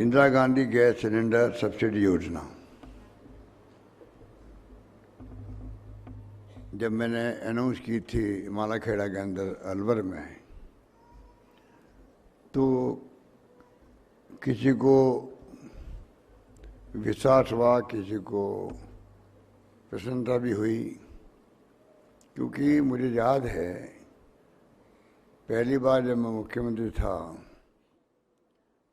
Indira Gandhi gas cylinder subsidy योजना। जब मैंने अनाउंस की थी मालाखेड़ा के अंदर अलवर में, तो किसी को विश्वास हुआ, किसी को प्रसन्नता भी हुई, क्योंकि मुझे याद है पहली बार जब मैं मुख्यमंत्री था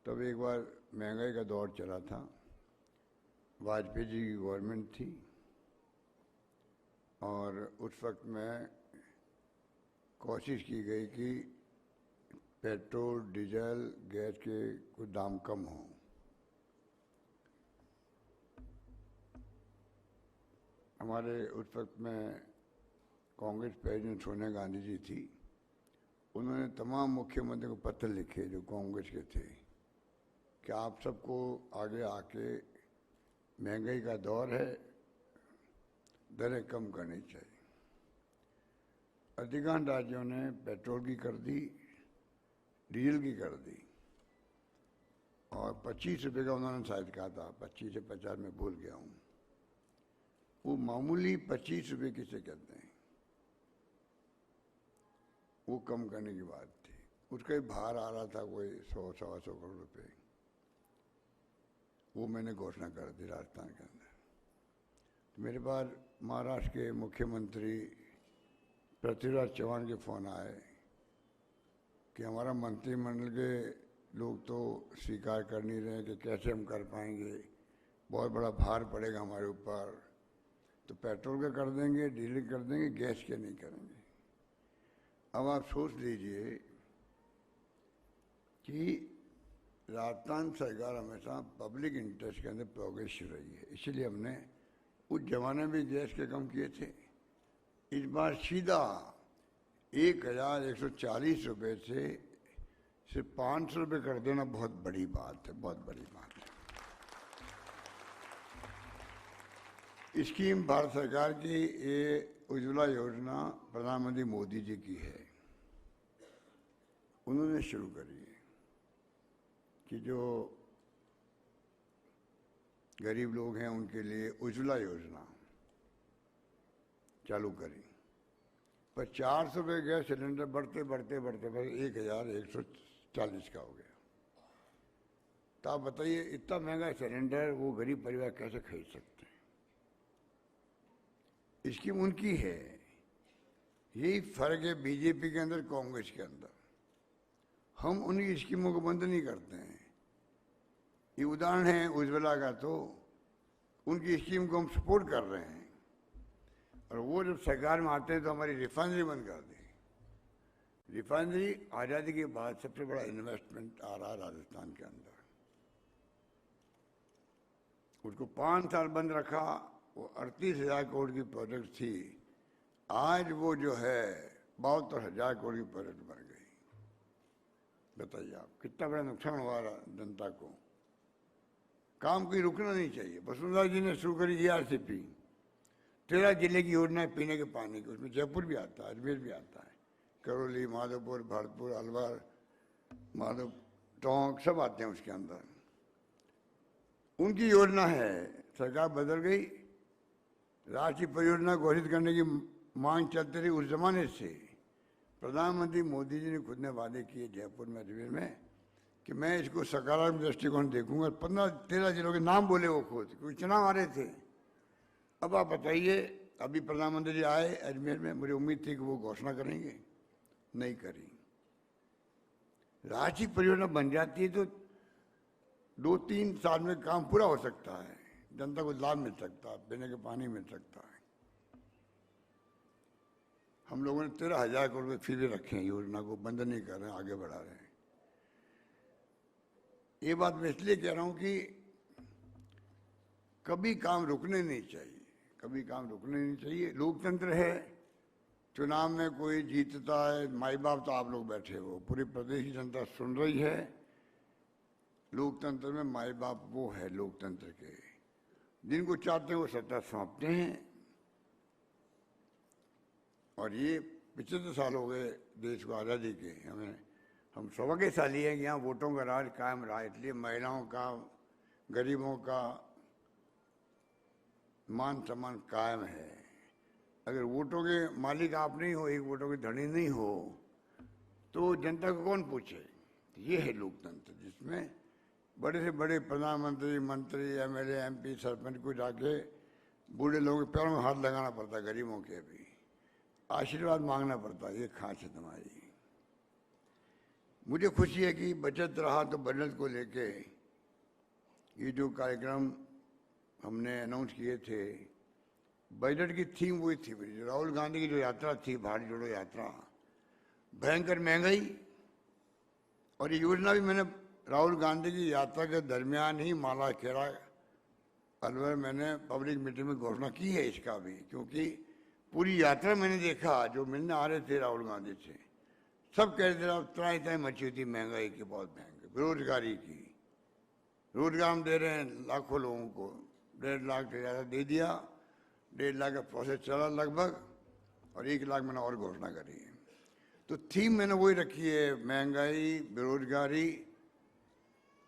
तब एक बार महंगाई का दौर चला था, वाजपेयी जी की गवर्नमेंट थी और उस वक्त में कोशिश की गई कि पेट्रोल, डीजल, गैस के कुछ दाम कम हों। हमारे उस वक्त में कांग्रेस प्रेसिडेंट सोनिया गांधी जी थी। उन्होंने तमाम मुख्यमंत्री को पत्र लिखे जो कांग्रेस के थे कि आप सबको आगे आके महंगाई का दौर है, दरें कम करनी चाहिए। अधिकांश राज्यों ने पेट्रोल की कर दी, डीजल की कर दी और 25 रुपये का उन्होंने शायद कहा था, 25 से 50 में भूल गया हूँ। वो मामूली 25 रुपये किसे कहते हैं, वो कम करने की बात थी। उसका ही भार आ रहा था कोई 100-125 करोड़ रुपये। वो मैंने घोषणा कर दी राजस्थान के अंदर। तो मेरे पास महाराष्ट्र के मुख्यमंत्री पृथ्वीराज चौहान के फ़ोन आए कि हमारा मंत्रिमंडल के लोग तो स्वीकार कर नहीं रहे कि कैसे हम कर पाएंगे, बहुत बड़ा भार पड़ेगा हमारे ऊपर, तो पेट्रोल का कर देंगे, डीजल कर देंगे, गैस के नहीं करेंगे। अब आप सोच लीजिए कि राजस्थान सरकार हमेशा पब्लिक इंटरेस्ट के अंदर प्रोग्रेसिव रही है, इसलिए हमने उस जमाने में गैस के कम किए थे। इस बार सीधा 1140 रुपये से सिर्फ 500 रुपये कर देना बहुत बड़ी बात है, बहुत बड़ी बात है। स्कीम भारत सरकार की, ये उज्ज्वला योजना प्रधानमंत्री मोदी जी की है। उन्होंने शुरू करी है कि जो गरीब लोग हैं उनके लिए उज्ज्वला योजना चालू करी। पर 400 रुपये गैस सिलेंडर बढ़ते बढ़ते बढ़ते बढ़ते 1140 का हो गया। तो आप बताइए इतना महंगा सिलेंडर वो गरीब परिवार कैसे खरीद सकते हैं। स्कीम उनकी है। यही फर्क है बीजेपी के अंदर, कांग्रेस के अंदर। हम उन्हीं स्कीमों को बंद नहीं करते हैं। ये उदाहरण है उज्ज्वला का, तो उनकी स्कीम को हम सपोर्ट कर रहे हैं। और वो जब सरकार में आते हैं तो हमारी रिफाइनरी बंद कर दी। रिफाइनरी आज़ादी के बाद सबसे बड़ा इन्वेस्टमेंट आ रहा है राजस्थान के अंदर। उसको 5 साल बंद रखा, वो 38,000 करोड़ की प्रोजेक्ट थी। आज वो जो है 72,000 करोड़ की प्रोजेक्ट बन गई। बताइए आप कितना बड़ा नुकसान हुआ जनता को। काम कोई रुकना नहीं चाहिए। वसुंधरा जी ने शुरू करी ERCP, 13 जिले की योजना है पीने के पानी की। उसमें जयपुर भी आता है, अजमेर भी आता है, करौली, माधोपुर, भरतपुर, अलवर, माधव टोंक सब आते हैं उसके अंदर। उनकी योजना है, सरकार बदल गई। राष्ट्रीय परियोजना घोषित करने की मांग चलती रही उस जमाने से। प्रधानमंत्री मोदी जी ने खुद ने वादे किए जयपुर में, अजमेर में, कि मैं इसको सकारात्मक दृष्टिकोण देखूंगा। 15-13 जिलों के नाम बोले वो खुद, क्योंकि चुनाव आ रहे थे। अब आप बताइए, अभी प्रधानमंत्री जी आए अजमेर में, मुझे उम्मीद थी कि वो घोषणा करेंगे, नहीं करी। राष्ट्रीय परियोजना बन जाती है तो 2-3 साल में काम पूरा हो सकता है, जनता को लाभ मिल सकता है, पीने के पानी मिल सकता है। हम लोगों ने 13,000 करोड़ रुपये फिर भी रखे हैं, योजना को बंद नहीं कर रहे हैं, आगे बढ़ा रहे हैं। ये बात मैं इसलिए कह रहा हूं कि कभी काम रुकने नहीं चाहिए, कभी काम रुकने नहीं चाहिए। लोकतंत्र है, चुनाव में कोई जीतता है, माई बाप तो आप लोग बैठे हो, पूरी प्रदेश की जनता सुन रही है। लोकतंत्र में माई बाप वो है लोकतंत्र के, जिनको चाहते हैं वो सत्ता सौंपते हैं। और ये 75 साल हो गए देश को आज़ादी के, हमें हम सौभाग्यशाली हैं कि यहाँ वोटों का राज कायम रहा, इसलिए महिलाओं का, गरीबों का मान सम्मान कायम है। अगर वोटों के मालिक आप नहीं हो, एक वोटों के धनी नहीं हो, तो जनता को कौन पूछे? ये है लोकतंत्र, जिसमें बड़े से बड़े प्रधानमंत्री, मंत्री, एमएलए, एमपी, सरपंच को जाके बूढ़े लोगों के पैरों में हाथ लगाना पड़ता, गरीबों के भी आशीर्वाद मांगना पड़ता। ये खासियत हमारी। मुझे खुशी है कि बचत रहा तो बजट को लेके ये जो कार्यक्रम हमने अनाउंस किए थे, बजट की थीम वही थी। राहुल गांधी की जो यात्रा थी, भारत जोड़ो यात्रा, भयंकर महंगाई, और ये योजना भी मैंने राहुल गांधी की यात्रा के दरमियान ही माला खेड़ा अलवर मैंने पब्लिक मीटिंग में घोषणा की है इसका भी, क्योंकि पूरी यात्रा मैंने देखा जो मिलने आ रहे थे राहुल गांधी से, सब कह रहे थे अब त्राई त्राई मची होती महंगाई की, बहुत महंगाई, बेरोजगारी की। रोजगार हम दे रहे हैं लाखों लोगों को, 1.5 लाख से ज़्यादा दे दिया, 1.5 लाख का प्रोसेस चला लगभग, और 1 लाख मैंने और घोषणा करी है। तो थीम मैंने वही रखी है, महंगाई, बेरोजगारी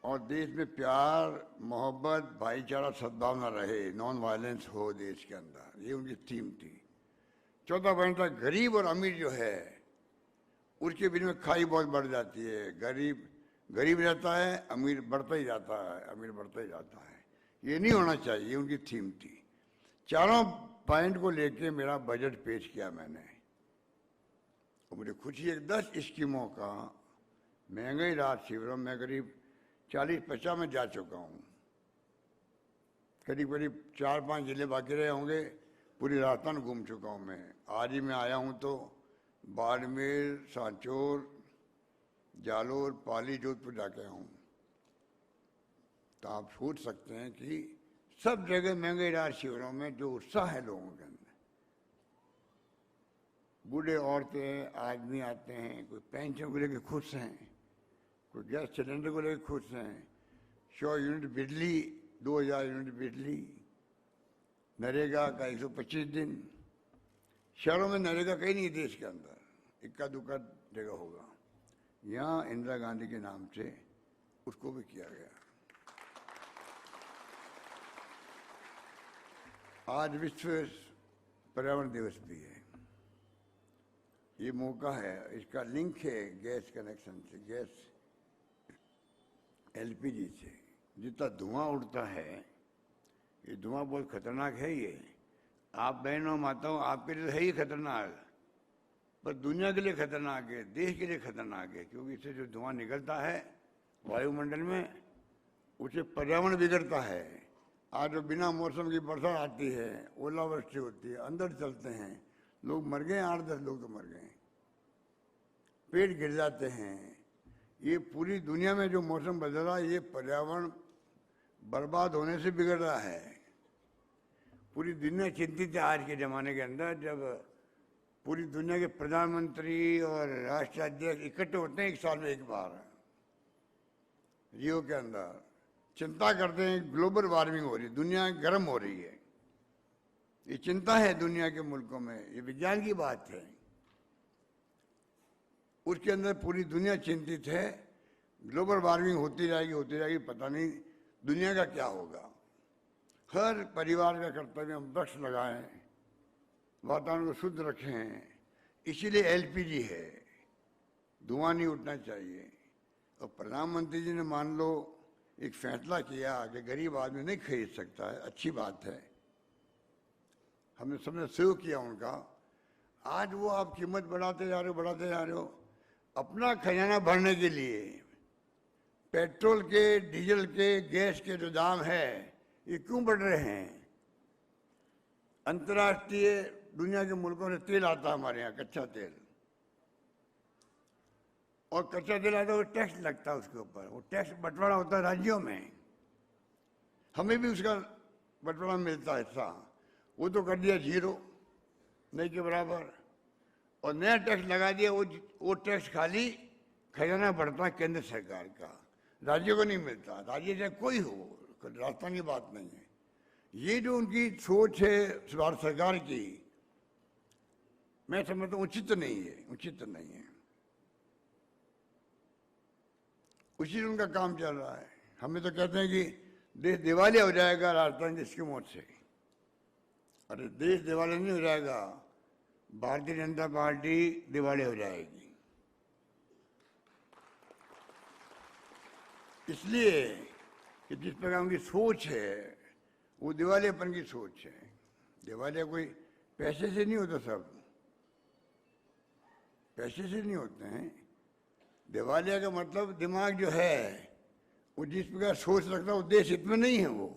और देश में प्यार, मोहब्बत, भाईचारा, सद्भावना रहे, नॉन वायलेंस हो देश के अंदर, ये उनकी थीम थी। चौथा पॉइंट था गरीब और अमीर जो है उसके बीच में खाई बहुत बढ़ जाती है। गरीब रहता है, अमीर बढ़ता ही जाता है, अमीर बढ़ता ही जाता है। ये नहीं होना चाहिए, ये उनकी थीम थी। चारों पॉइंट को लेके मेरा बजट पेश किया मैंने, और मुझे खुशी है 10 स्कीमों का महंगाई राहत शिविरों में करीब 40-50 में जा चुका हूँ। करीब 4-5 जिले बाकी रहे होंगे, पूरी राजस्थान घूम चुका हूँ मैं। आज ही मैं आया हूँ तो बाड़मेर, सांचौर, जालोर, पाली, जोधपुर जाके आया हूँ। तो आप सोच सकते हैं कि सब जगह महंगाई राहत शिविरों में जो उत्साह है लोगों के अंदर, बूढ़े औरतें आदमी आते हैं, कोई पेंशन को लेकर खुश हैं, कोई गैस सिलेंडर को लेकर खुश हैं, 100 यूनिट बिजली, 2000 यूनिट बिजली, नरेगा का 125 दिन। शहरों में नरेगा कहीं नहीं देश के अंदर, इक्का दुक्का जगह होगा। यहाँ इंदिरा गांधी के नाम से उसको भी किया गया। आज विश्व पर्यावरण दिवस भी है। ये मौका है, इसका लिंक है गैस कनेक्शन से, गैस एलपीजी से। जितना धुआं उड़ता है, ये धुआं बहुत खतरनाक है। ये आप बहनों माताओं आपके लिए है ही खतरनाक, पर दुनिया के लिए खतरनाक है, देश के लिए खतरनाक है, क्योंकि इससे जो धुआं निकलता है वायुमंडल में, उससे पर्यावरण बिगड़ता है। आज जो बिना मौसम की बरसात आती है, ओलावृष्टि होती है, अंदर चलते हैं, लोग मर गए, 8-10 लोग तो मर गए, पेड़ गिर जाते हैं। ये पूरी दुनिया में जो मौसम बदल रहा है, ये पर्यावरण बर्बाद होने से बिगड़ रहा है। पूरी दुनिया चिंतित है आज के ज़माने के अंदर, जब पूरी दुनिया के प्रधानमंत्री और राष्ट्राध्यक्ष इकट्ठे होते हैं एक साल में एक बार रियो के अंदर, चिंता करते हैं ग्लोबल वार्मिंग हो रही है, दुनिया गर्म हो रही है। ये चिंता है दुनिया के मुल्कों में, ये विज्ञान की बात है। उसके अंदर पूरी दुनिया चिंतित है, ग्लोबल वार्मिंग होती जाएगी, पता नहीं दुनिया का क्या होगा। हर परिवार का कर्तव्य हम वृक्ष लगाएं, वातावरण को शुद्ध रखें। इसीलिए एलपीजी है, धुआं नहीं उठना चाहिए। और प्रधानमंत्री जी ने मान लो एक फैसला किया कि गरीब आदमी नहीं खरीद सकता है, अच्छी बात है, हमने सबने सहयोग किया उनका। आज वो आप कीमत बढ़ाते जा रहे हो अपना खजाना भरने के लिए। पेट्रोल के, डीजल के, गैस के जो दाम है ये क्यों बढ़ रहे हैं? अंतर्राष्ट्रीय दुनिया के मुल्कों से तेल आता है हमारे यहाँ, कच्चा तेल, और कच्चा तेल आता है, वो टैक्स लगता है उसके ऊपर, वो टैक्स बंटवारा होता है राज्यों में, हमें भी उसका बंटवारा मिलता है हिस्सा, वो तो कर दिया 0, नहीं के बराबर, और नया टैक्स लगा दिया। वो टैक्स खाली खजाना बढ़ता है केंद्र सरकार का, राज्यों को नहीं मिलता। राज्य चाहे कोई हो, राजस्थान की बात नहीं है। ये जो उनकी सोच है भारत सरकार की, मैं समझता हूँ उचित नहीं है। उसी से उनका काम चल रहा है। हमें तो कहते हैं कि देश दिवालिया हो जाएगा राजस्थान जिसकी मौत से। अरे देश दिवालिया नहीं हो जाएगा, भारतीय जनता पार्टी दिवालिया हो जाएगी। इसलिए कि जिस प्रकार उनकी सोच है वो दिवालियापन की सोच है। दिवालिया कोई पैसे से नहीं होता, सब पैसे से नहीं होते हैं। दिवालिया का मतलब दिमाग जो है वो जिस प्रकार सोच रखता है, वो देश हित में नहीं है। वो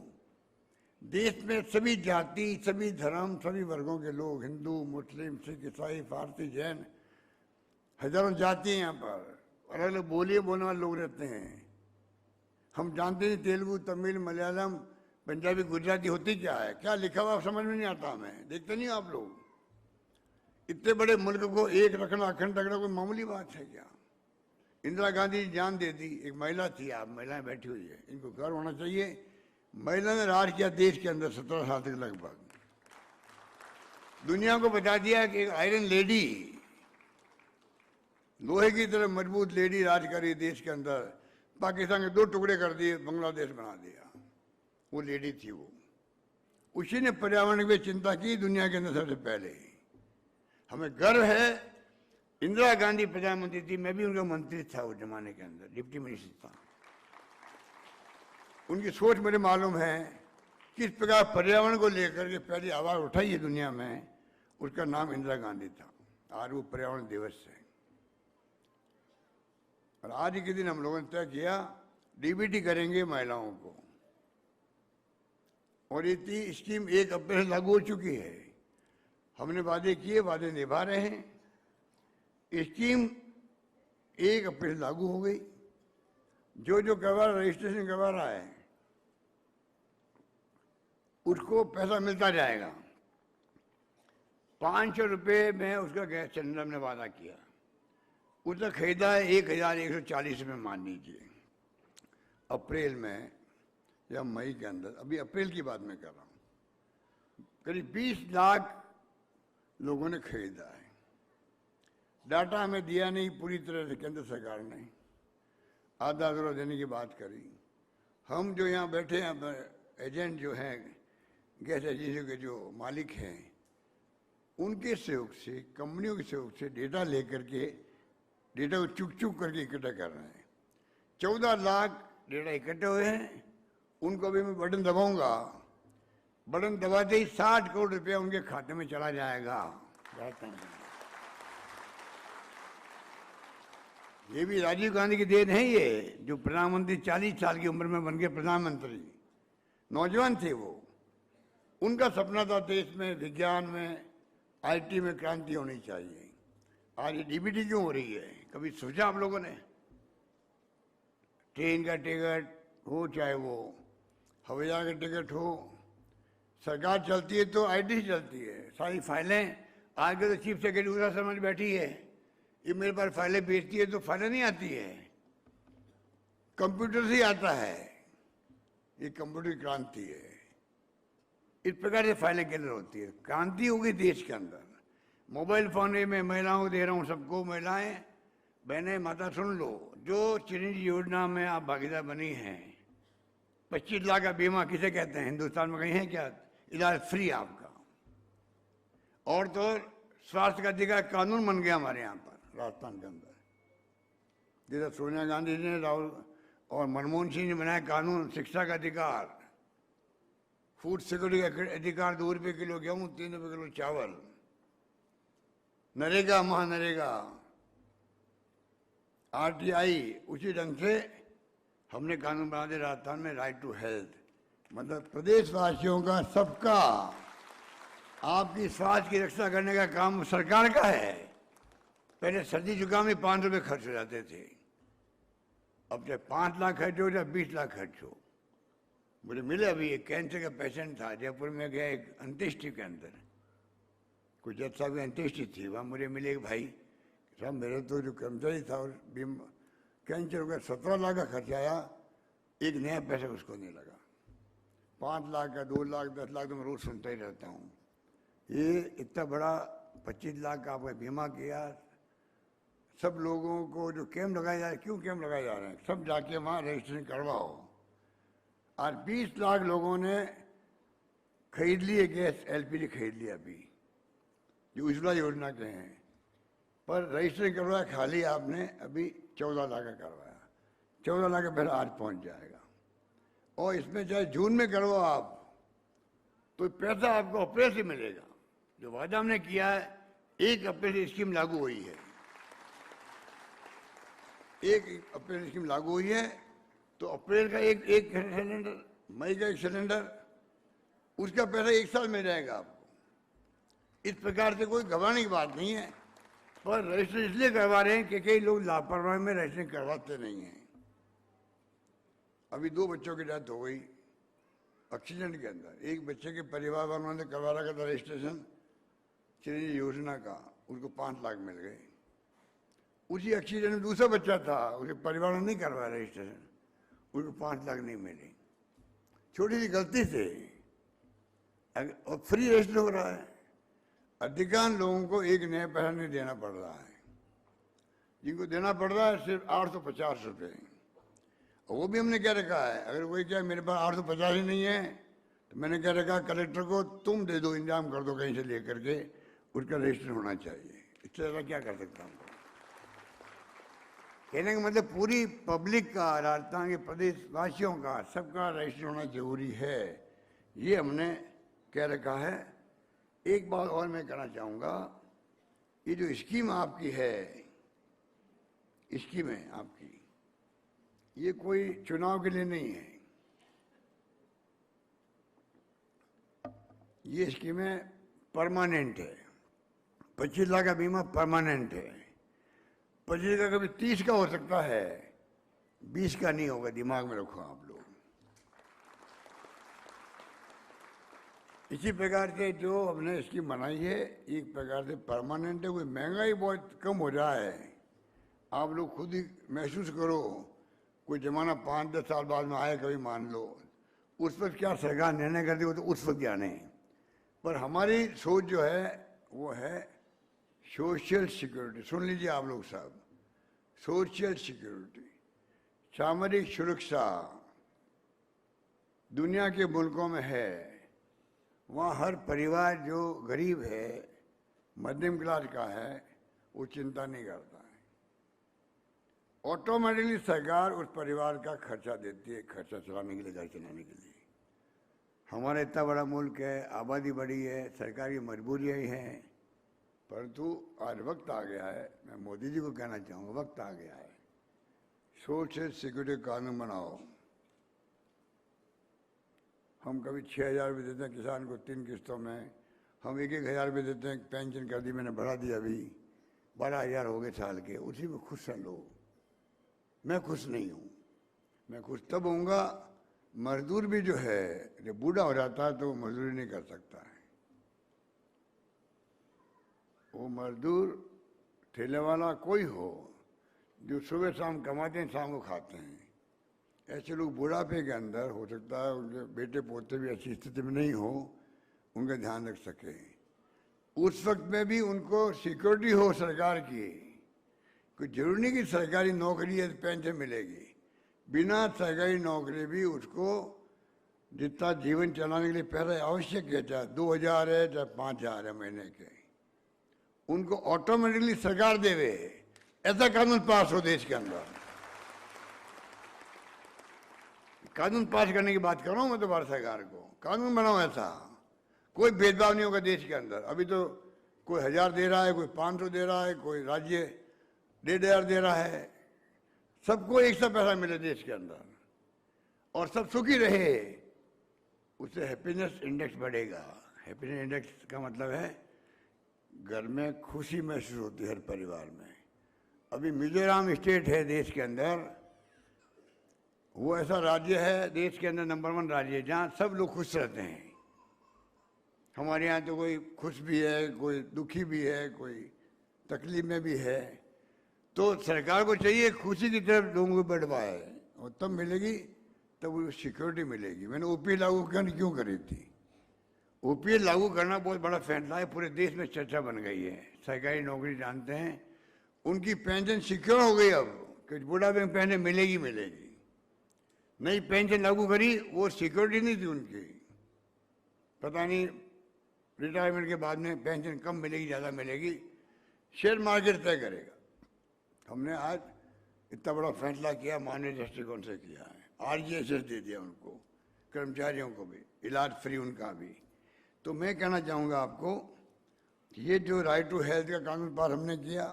देश में सभी जाति, सभी धर्म, सभी वर्गों के लोग, हिंदू, मुस्लिम, सिख, ईसाई, पारसी, जैन, हजारों जाति हैं यहाँ पर, अलग अलग बोलियां बोलने वाले लोग रहते हैं। हम जानते हैं तेलुगु, तमिल, मलयालम, पंजाबी, गुजराती होती क्या है, क्या लिखा हुआ समझ में नहीं आता हमें। देखते नहीं आप लोग? इतने बड़े मुल्क को एक रखना, अखंड रखना कोई मामूली बात है क्या? इंदिरा गांधी जान दे दी। एक महिला थी, आप महिलाएं बैठी हुई है, इनको गर्व होना चाहिए। महिला ने राज किया देश के अंदर 17 साल तक लगभग। दुनिया को बता दिया कि एक आयरन लेडी, लोहे की तरह मजबूत लेडी राज करी देश के अंदर। पाकिस्तान के 2 टुकड़े कर दिए, बांग्लादेश बना दिया। वो लेडी थी वो। उसी ने पर्यावरण की चिंता की दुनिया के अंदर सबसे पहले। हमें गर्व है। इंदिरा गांधी प्रधानमंत्री थी, मैं भी उनका मंत्री था उस जमाने के अंदर, डिप्टी मिनिस्टर था। उनकी सोच मुझे मालूम है किस प्रकार पर्यावरण को लेकर के पहली आवाज उठाई है दुनिया में। उसका नाम इंदिरा गांधी था। आज वो पर्यावरण दिवस है। और आज ही के दिन हम लोगों ने तय किया डीबीटी करेंगे महिलाओं को। और ये स्कीम 1 अप्रैल से लागू हो चुकी है। हमने वादे किए, वादे निभा रहे हैं। स्कीम 1 अप्रैल से लागू हो गई। जो जो करवा रजिस्ट्रेशन करवा रहा है उसको पैसा मिलता जाएगा। 500 रुपये में उसका गैस सिलेंडर ने वादा किया। उसने खरीदा है 1140 रुपये मान लीजिए, अप्रैल में या मई के अंदर। अभी अप्रैल की बात मैं कर रहा हूँ। करीब 20 लाख लोगों ने खरीदा है। डाटा हमें दिया नहीं पूरी तरह से केंद्र सरकार ने, आधा अधूरा देने की बात करी। हम जो यहाँ बैठे हैं एजेंट जो हैं, गैस एजेंसी के जो मालिक हैं, उनके सहयोग से, कंपनियों के सहयोग से डेटा लेकर के, डेटा को चुक चुक करके इकट्ठा कर रहे हैं। 14 लाख डेटा इकट्ठे हुए हैं। उनको भी मैं बटन दबाऊंगा, बटन दबाते ही 60 करोड़ रुपया उनके खाते में चला जाएगा। ये भी राजीव गांधी की देन है। ये जो प्रधानमंत्री 40 साल की उम्र में बन गए प्रधानमंत्री, नौजवान थे वो। उनका सपना था देश में विज्ञान में, आईटी में क्रांति होनी चाहिए। आज ये डीबीटी क्यों हो रही है? कभी सोचा आप लोगों ने? ट्रेन का टिकट हो, चाहे वो हवाई जहाज का टिकट हो, सरकार चलती है तो आईटी चलती है। सारी फाइलें आज के तो चीफ सेक्रेटरी उषा शर्मा जी बैठी है, ये मेरे पास फाइलें भेजती है तो फाइलें नहीं आती है, कंप्यूटर से ही आता है। ये कंप्यूटर की क्रांति है। इस प्रकार से फाइलें क्लियर होती है। क्रांति होगी देश के अंदर। मोबाइल फोन में महिलाओं को दे रहा हूँ, सबको। महिलाएं, बहनें, माता सुन लो, जो चिरंजीवी योजना में आप भागीदार बनी हैं, 25 लाख का बीमा किसे कहते हैं? हिंदुस्तान में कहीं है क्या? इलाज फ्री आपका। और तो स्वास्थ्य का अधिकार कानून बन गया हमारे यहाँ पर राजस्थान के अंदर। जैसे सोनिया गांधी ने, राहुल और मनमोहन सिंह ने बनाया कानून शिक्षा का अधिकार, फूड सिक्योरिटी का अधिकार, 2 रुपये किलो गेहूँ, 3 रुपये किलो चावल, नरेगा, महानरेगा, आरटीआई। उसी ढंग से हमने कानून बना दिया राजस्थान में राइट टू हेल्थ। मतलब प्रदेशवासियों का, सबका, आपकी स्वास्थ्य की रक्षा करने का काम सरकार का है। पहले सर्दी जुकाम में 5 रुपये खर्च हो जाते थे, अब चाहे 5 लाख खर्च हो, चाहे 20 लाख खर्च हो। मुझे मिले अभी एक कैंसर का पेशेंट था, जयपुर में गया एक अंत्येष्टि के अंदर, कुछ जज साहब की अंत्येष्टि थी। वहाँ मुझे मिले एक भाई, साहब मेरे तो जो कर्मचारी था और कैंसर हो गया, 17 लाख का खर्च आया, एक नया पैसा उसको नहीं लगा। 5 लाख का, 2 लाख, 10 लाख तो मैं रोज सुनता ही रहता हूँ। ये इतना बड़ा 25 लाख का आपका बीमा किया, सब लोगों को जो कैंप लगाए जा रहे हैं, क्यों कैंप लगाए जा रहे हैं? सब जाके वहाँ रजिस्ट्रेशन करवाओ। आज 20 लाख लोगों ने खरीद लिए गैस, एलपीजी खरीद लिया अभी, जो उज्ज्वला योजना के हैं, पर रजिस्ट्रेशन करवाया खाली आपने अभी 14 लाख का करवाया। 14 लाख का पहले आज पहुंच जाएगा। और इसमें चाहे जून में करवाओ आप, तो पैसा आपको अप्रैल से मिलेगा। जो वादा हमने किया है, 1 अप्रैल से स्कीम लागू हुई है, 1 अप्रैल स्कीम लागू हुई है, तो अप्रैल का एक सिलेंडर, मई का 1 सिलेंडर, उसका पैसा 1 साल मिल जाएगा आपको। इस प्रकार से कोई घबराने की बात नहीं है, पर रजिस्टर इसलिए करवा रहे हैं कि कई लोग लापरवाही में रजिस्ट्रेशन करवाते नहीं हैं। अभी 2 बच्चों की डेथ हो गई एक्सीडेंट के अंदर। एक बच्चे के परिवार वालों ने करवा रखा था रजिस्ट्रेशन चिरंजीवी योजना का, उनको 5 लाख मिल गए। उसी एक्सीडेंट में दूसरा बच्चा था, उसके परिवार ने नहीं करवाया रजिस्ट्रेशन, उनको 5 लाख नहीं मिले। छोटी सी गलती से और फ्री रजिस्टर हो रहा है। अधिकांश लोगों को एक नया पैसा नहीं देना पड़ रहा है, जिनको देना पड़ रहा है सिर्फ 850 रुपये। वो भी हमने क्या रखा है, अगर कोई क्या मेरे पास 850 ही नहीं है, तो मैंने क्या रखा, कलेक्टर को तुम दे दो, इंतजाम कर दो कहीं से लेकर के, उसका रजिस्टर होना चाहिए। इससे ज़्यादा क्या कर सकता हूँ? कहने का मतलब पूरी पब्लिक का, राजस्थान के प्रदेश वासियों का, सबका रजिस्टर होना जरूरी है, ये हमने कह रखा है। एक बात और मैं कहना चाहूँगा, ये जो स्कीम आपकी है, स्कीम है आपकी, ये कोई चुनाव के लिए नहीं है। ये स्कीमें परमानेंट है। 25 लाख का बीमा परमानेंट है। 25 का कभी 30 का हो सकता है, 20 का नहीं होगा, दिमाग में रखो आप लोग। इसी प्रकार से जो हमने स्कीम बनाई है, एक प्रकार से परमानेंट है। कोई महंगाई बहुत कम हो जाए, आप लोग खुद ही महसूस करो, कोई जमाना 5-10 साल बाद में आए कभी, मान लो उस पर क्या सरकार निर्णय करती हो, तो उस पर जाने। पर हमारी सोच जो है वो है सोशल सिक्योरिटी। सुन लीजिए आप लोग सब, सोशल सिक्योरिटी, सामरिक सुरक्षा दुनिया के मुल्कों में है। वहाँ हर परिवार जो गरीब है, मध्यम क्लास का है, वो चिंता नहीं करता है। ऑटोमेटिकली सरकार उस परिवार का खर्चा देती है, खर्चा चलाने के लिए, घर चलाने के लिए। हमारा इतना बड़ा मुल्क है, आबादी बड़ी है, सरकार की मजबूरियाँ ही हैं, परंतु आज वक्त आ गया है, मैं मोदी जी को कहना चाहूँगा, वक्त आ गया है, सोशल सिक्योरिटी कानून बनाओ। हम कभी 6,000 रुपये देते हैं किसान को 3 किस्तों में, हम 1,000 रुपये देते हैं, पेंशन कर दी मैंने, बढ़ा दी अभी, 12,000 हो गए साल के, उसी में खुश हैं लोग। मैं खुश नहीं हूँ। मैं खुश तब होऊंगा, मजदूर भी जो है जब बूढ़ा हो जाता है तो वो मजदूरी नहीं कर सकता है। वो मजदूर, ठेले वाला, कोई हो, जो सुबह शाम कमाते हैं, शाम को खाते हैं, ऐसे लोग बुढ़ापे के अंदर हो सकता है उनके बेटे पोते भी अच्छी स्थिति में नहीं हो, उनका ध्यान रख सके। उस वक्त में भी उनको सिक्योरिटी हो सरकार की। कोई जरूरी नहीं कि सरकारी नौकरी है पेंशन मिलेगी, बिना सरकारी नौकरी भी उसको जितना जीवन चलाने के लिए पैसा आवश्यक है, चाहे 2,000 है चाहे 5,000 है महीने के, उनको ऑटोमेटिकली सरकार देवे, ऐसा कानून पास हो देश के अंदर। कानून पास करने की बात कर रहा हूँ मैं तो भारत सरकार को, कानून बनाओ ऐसा, कोई भेदभाव नहीं होगा देश के अंदर। अभी तो कोई 1,000 दे रहा है, कोई 500 दे रहा है, कोई राज्य 1,500 दे रहा है, सबको एक सा पैसा मिले देश के अंदर और सब सुखी रहे, उससे हैप्पीनेस इंडेक्स बढ़ेगा। हैप्पीनेस इंडेक्स का मतलब है घर में खुशी महसूस होती है हर परिवार में। अभी मिजोरम स्टेट है देश के अंदर, वो ऐसा राज्य है देश के अंदर नंबर 1 राज्य है जहाँ सब लोग खुश रहते हैं। हमारे यहाँ तो कोई खुश भी है, कोई दुखी भी है, कोई तकलीफ में भी है। तो सरकार को चाहिए खुशी की तरफ लोगों को बढ़वाए, और तब मिलेगी, तब वो सिक्योरिटी मिलेगी। मैंने ओपीएल लागू क्यों करी थी? ओपीएल लागू करना बहुत बड़ा फैसला है, पूरे देश में चर्चा बन गई है। सरकारी नौकरी जानते हैं, उनकी पेंशन सिक्योर हो गई अब कि बुढ़ापे में पेंशन मिलेगी मिलेगी। नई पेंशन लागू करी, वो सिक्योरिटी नहीं थी उनकी, पता नहीं रिटायरमेंट के बाद में पेंशन कम मिलेगी ज़्यादा मिलेगी, शेयर मार्केट तय करेगा। हमने आज इतना बड़ा फैसला किया, मानवीय दृष्टिकोण से किया है। आरजीएसएस दे दिया उनको, कर्मचारियों को भी इलाज फ्री उनका भी। तो मैं कहना चाहूँगा आपको कि ये जो राइट टू हेल्थ का कानून पास हमने किया,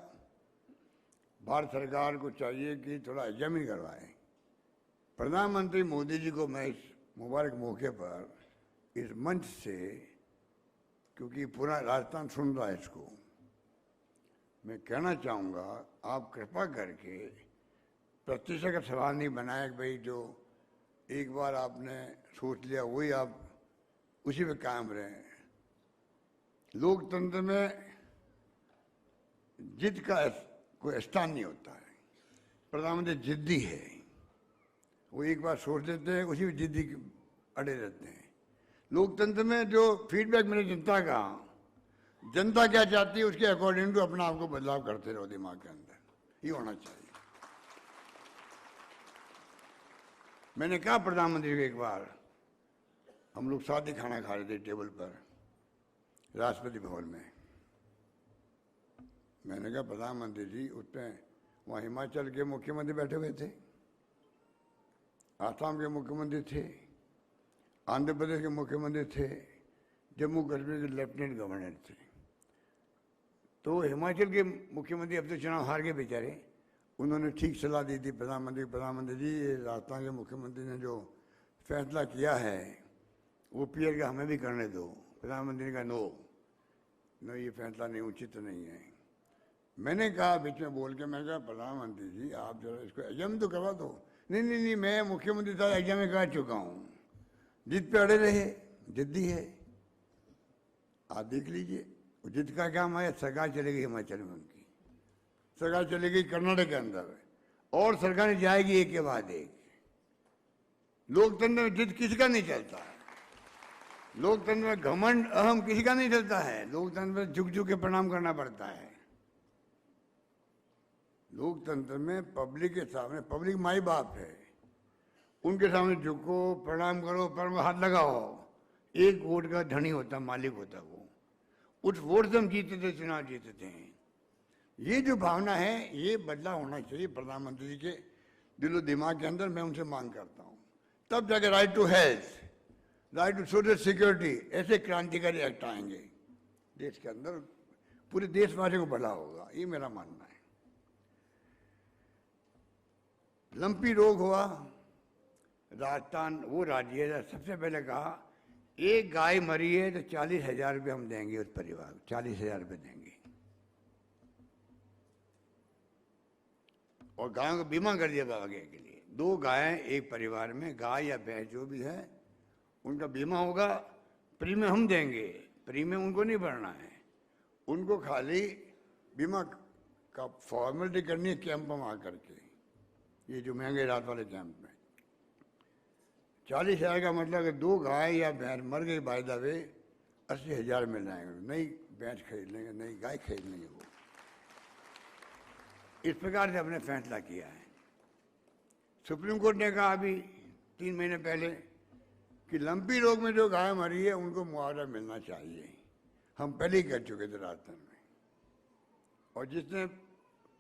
भारत सरकार को चाहिए कि थोड़ा एग्जामिन करवाए। प्रधानमंत्री मोदी जी को मैं इस मुबारक मौके पर इस मंच से, क्योंकि पूरा राजस्थान सुन रहा है इसको, मैं कहना चाहूँगा आप कृपा करके प्रतिष्ठा का सवाल नहीं बनाया कि भाई जो एक बार आपने सोच लिया वही आप उसी पे कायम रहें। लोकतंत्र में जिद का कोई स्थान नहीं होता है। प्रधानमंत्री जिद्दी है, वो एक बार सोच लेते हैं उसी में जिद्दी अड़े रहते हैं। लोकतंत्र में जो फीडबैक मिले जनता का, जनता क्या चाहती है उसके अकॉर्डिंग टू अपना आपको बदलाव करते रहो दिमाग के अंदर, ये होना चाहिए। मैंने कहा प्रधानमंत्री को एक बार, हम लोग साथ ही खाना खा रहे थे टेबल पर राष्ट्रपति भवन में, मैंने कहा प्रधानमंत्री जी उस पर वहाँ हिमाचल के मुख्यमंत्री बैठे हुए थे, आसाम के मुख्यमंत्री थे, आंध्र प्रदेश के मुख्यमंत्री थे, जम्मू कश्मीर के लेफ्टिनेंट गवर्नर थे। तो हिमाचल के मुख्यमंत्री अब तो चुनाव हार गए बेचारे, उन्होंने ठीक सलाह दी थी प्रधानमंत्री जी ये राजस्थान के मुख्यमंत्री ने जो फैसला किया है वो पीएल का हमें भी करने दो। प्रधानमंत्री का नो ये फैसला नहीं, उचित नहीं है। मैंने कहा बीच में बोल के, मैं कहा प्रधानमंत्री जी आप जरा इसको एग्जाम तो करवा दो। नहीं मैं मुख्यमंत्री साहब एग्जाम में करा चुका हूँ। जिद पे अड़े रहे, जिद्दी है। आप देख लीजिए जिद का क्या है, सरकार चलेगी हिमाचल में, उनकी सरकार चलेगी कर्नाटक के अंदर, और सरकारें जाएगी एक के बाद एक। लोकतंत्र में जिद किसी का नहीं चलता है, लोकतंत्र में घमंड अहम किसी का नहीं चलता है, लोकतंत्र में झुक झुक के प्रणाम करना पड़ता है। लोकतंत्र में पब्लिक के सामने, पब्लिक माई बाप है, उनके सामने झुको, प्रणाम करो, पैर में हाथ लगाओ। एक वोट का धनी होता, मालिक होता वो, उस वोट से हम जीते थे, चुनाव जीते थे। ये जो भावना है ये बदलाव होना चाहिए प्रधानमंत्री जी के दिलो दिमाग के अंदर। मैं उनसे मांग करता हूँ, तब जाके right to health, right to social security, ऐसे क्रांतिकारी एक्ट आएंगे देश के अंदर, पूरे देशवासियों को भला होगा, ये मेरा मानना है। लंपी रोग हुआ, राजस्थान वो राज्य है सबसे पहले कहा एक गाय मरी है तो 40,000 रुपये हम देंगे उस परिवार को, 40,000 रुपये देंगे, और गायों को बीमा कर दिया आगे के लिए। 2 गायें एक परिवार में, गाय या भैंस जो भी है उनका बीमा होगा, प्रीमियम हम देंगे, प्रीमियम उनको नहीं भरना है, उनको खाली बीमा का फॉर्मेलिटी करनी है कैंप में आकर के, ये जो महंगे रात वाले कैंप में। 40,000 का मतलब कि 2 गाय या भैंस मर गई बाय द वे, 80,000 मिल जाएंगे, नई भैंस खरीद लेंगे, नई गाय खरीद लेंगे वो। इस प्रकार से हमने फैसला किया है। सुप्रीम कोर्ट ने कहा अभी 3 महीने पहले कि लंपी रोग में जो गाय मरी है उनको मुआवजा मिलना चाहिए, हम पहले ही कर चुके थे राजस्थान में। और जिसने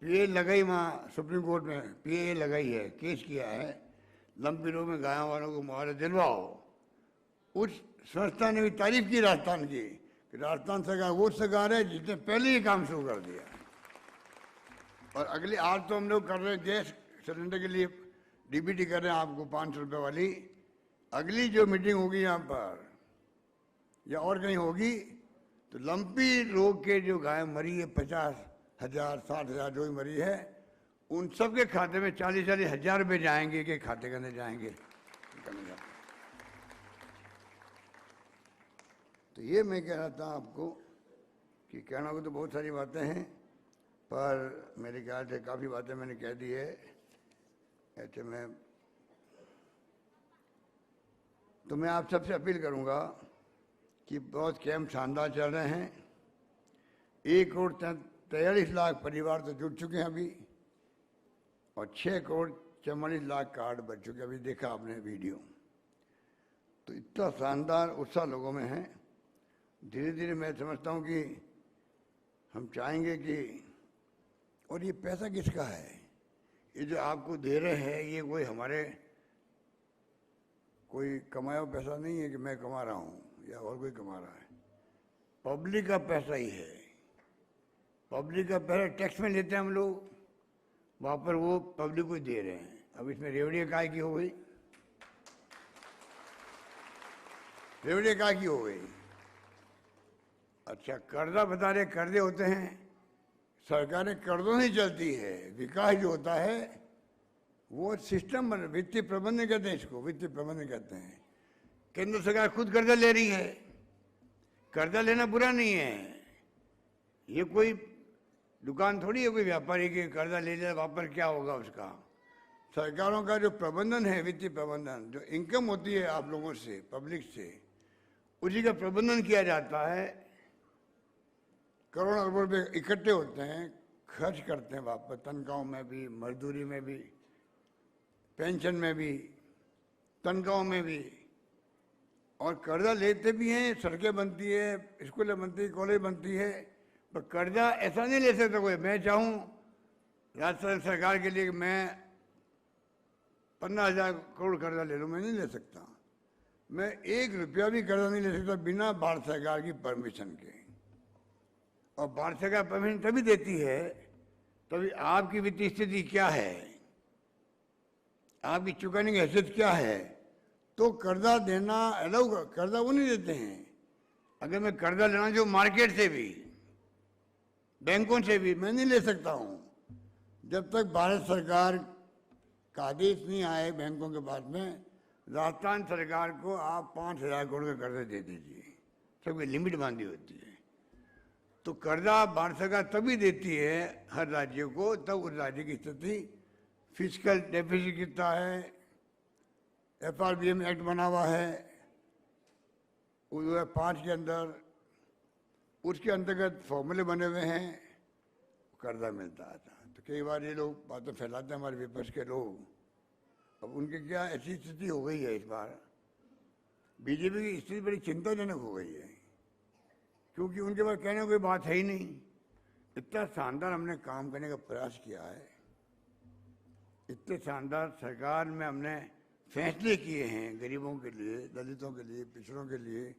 पीए लगाई वहाँ सुप्रीम कोर्ट में पीए लगाई है, केस किया है, लंपी रोग में गायों वालों को मुआवजा दिलवाओ, उस संस्था ने भी तारीफ की राजस्थान की कि राजस्थान सरकार वो सरकार है जिसने पहले ही काम शुरू कर दिया। और अगली आज तो हम लोग कर रहे हैं गैस सिलेंडर के लिए डीबीटी कर रहे हैं आपको 500 रुपये वाली। अगली जो मीटिंग होगी यहाँ पर या और कहीं होगी तो लंपी रोग के जो गाय मरी है 50,000 60,000 जो भी मरी है उन सब के खाते में 40-40 हज़ार रुपये जाएंगे के खाते के अंदर जाएंगे। तो ये मैं कह रहा था आपको कि कहना को तो बहुत सारी बातें हैं, पर मेरे ख्याल से काफ़ी बातें मैंने कह दी है। ऐसे में तो मैं आप सबसे अपील करूंगा कि बहुत कैंप शानदार चल रहे हैं। 1 करोड़ 43 लाख परिवार तो जुड़ चुके हैं अभी, और 6 करोड़ 44 लाख कार्ड बच चुके हैं। अभी देखा आपने वीडियो, तो इतना शानदार उत्साह लोगों में है। धीरे धीरे मैं समझता हूँ कि हम चाहेंगे कि, और ये पैसा किसका है? ये जो आपको दे रहे हैं ये कोई हमारे कोई कमाया हुआ पैसा नहीं है कि मैं कमा रहा हूँ या और कोई कमा रहा है। पब्लिक का पैसा ही है। पब्लिक का पैसा टैक्स में लेते हैं हम लोग, वहाँ पर वो पब्लिक को दे रहे हैं। अब इसमें रेवड़िया काय की हो गई? रेवड़िया काय की हो गई? अच्छा, कर्जा बता रहे कर्जे होते हैं, सरकारें कर्जों नहीं चलती है। विकास जो होता है वो सिस्टम बन, वित्तीय प्रबंधन कहते हैं इसको, वित्तीय प्रबंधन कहते हैं। केंद्र सरकार खुद कर्जा ले रही है। कर्जा लेना बुरा नहीं है, ये कोई दुकान थोड़ी है कोई व्यापारी के कर्जा ले लिया वहाँ पर क्या होगा उसका। सरकारों का जो प्रबंधन है, वित्तीय प्रबंधन, जो इनकम होती है आप लोगों से, पब्लिक से, उसी का प्रबंधन किया जाता है। करोड़ों अरबों रुपये इकट्ठे होते हैं, खर्च करते हैं वापस, तनख्वाहों में भी, मजदूरी में भी, पेंशन में भी, तनख्वाहों में भी, और कर्जा लेते भी हैं। सड़कें बनती है, स्कूलें बनती है, कॉलेज बनती है, पर कर्जा ऐसा नहीं ले सकता कोई। मैं चाहूँ राजस्थान सरकार के लिए कि मैं 15,000 करोड़ कर्जा ले लूँ, मैं नहीं ले सकता। मैं 1 रुपया भी कर्जा नहीं ले सकता बिना भारत सरकार की परमिशन के। और भारत सरकार परमिशन तभी देती है तभी आपकी वित्तीय स्थिति क्या है, आपकी चुकाने की हैसियत क्या है, तो कर्जा देना अलाउ। कर्जा वो नहीं देते हैं। अगर मैं कर्जा लेना जो मार्केट से भी, बैंकों से भी, मैं नहीं ले सकता हूँ जब तक भारत सरकार का आदेश नहीं आए बैंकों के पास में। राजस्थान सरकार को आप 5,000 करोड़ का कर्जा दे दीजिए, सबकी लिमिट बांधी होती है। तो कर्जा भारत सरकार तभी देती है हर राज्य को, तब उस राज्य की स्थिति, फिजिकल डेफिसिट कितना है, FRBM एक्ट बना हुआ है 2005 के अंदर, उसके अंतर्गत फॉर्मूले बने हुए हैं, कर्जा मिलता था। तो कई बार ये लोग बातें फैलाते हैं हमारे विपक्ष के लोग। अब उनकी क्या ऐसी स्थिति हो गई है इस बार, बीजेपी की स्थिति बड़ी चिंताजनक हो गई है, क्योंकि उनके पास कहने को कोई बात है ही नहीं। इतना शानदार हमने काम करने का प्रयास किया है, इतने शानदार सरकार में हमने फैसले किए हैं गरीबों के लिए, दलितों के लिए, पिछड़ों के लिए।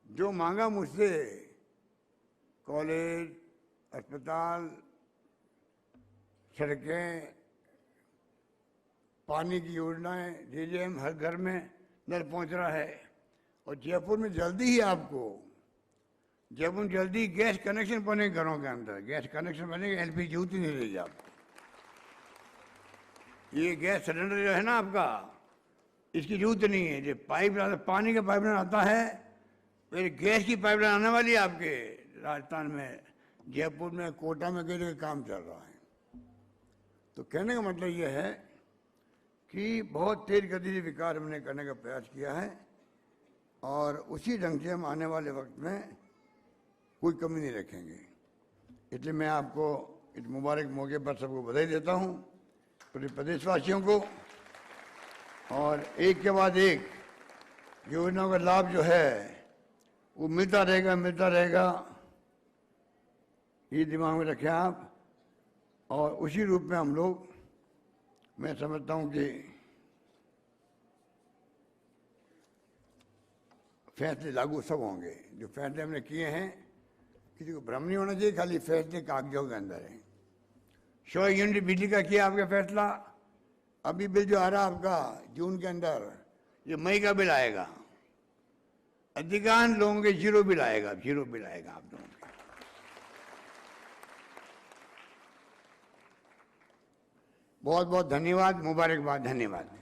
जो मांगा मुझसे, कॉलेज, अस्पताल, सड़कें, पानी की योजनाएं, JJM हर घर में नल पहुंच रहा है। और जयपुर में जल्दी ही आपको, जयपुर में जल्दी गैस कनेक्शन बने घरों के अंदर, गैस कनेक्शन बनेगा, LPG जरूरत ही नहीं रहेगी आपको। ये गैस सिलेंडर जो है ना आपका, इसकी जरूरत नहीं है। जो पाइपलाइन, पानी का पाइपलाइन आता है, फिर गैस की पाइपलाइन आने वाली है आपके राजस्थान में, जयपुर में, कोटा में, कई जगह काम चल रहा है। तो कहने का मतलब ये है कि बहुत तेज गति से विकास हमने करने का प्रयास किया है, और उसी ढंग से हम आने वाले वक्त में कोई कमी नहीं रखेंगे। इसलिए मैं आपको इस मुबारक मौके पर सबको बधाई देता हूँ, पूरे प्रदेशवासियों को। और एक के बाद एक योजनाओं का लाभ जो है वो मिलता रहेगा, मिलता रहेगा, ये दिमाग में रखें आप। और उसी रूप में हम लोग, मैं समझता हूँ कि फैसले लागू सब होंगे। जो फैसले हमने किए हैं, किसी को भ्रम नहीं होना चाहिए, खाली फैसले कागजों के अंदर है। 100 यूनिट बिजली का किया आपका फैसला, अभी बिल जो आ रहा आपका जून के अंदर, ये मई का बिल आएगा। अधिकांश लोगों के 0 बिल आएगा, 0 बिल आएगा आप लोगों के। बहुत बहुत धन्यवाद, मुबारकबाद, धन्यवाद।